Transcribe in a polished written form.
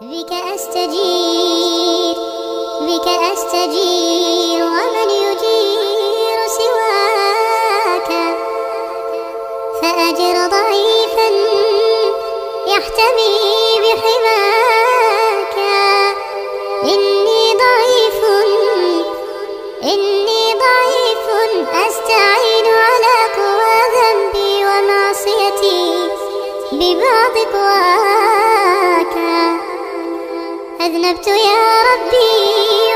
بك أستجير بك أستجير ومن يجير سواك، فأجر ضعيفا يحتمي بحماك. إني ضعيف أستعين على قوى ذنبي ومعصيتي ببعض قواك. أذنبت يا ربي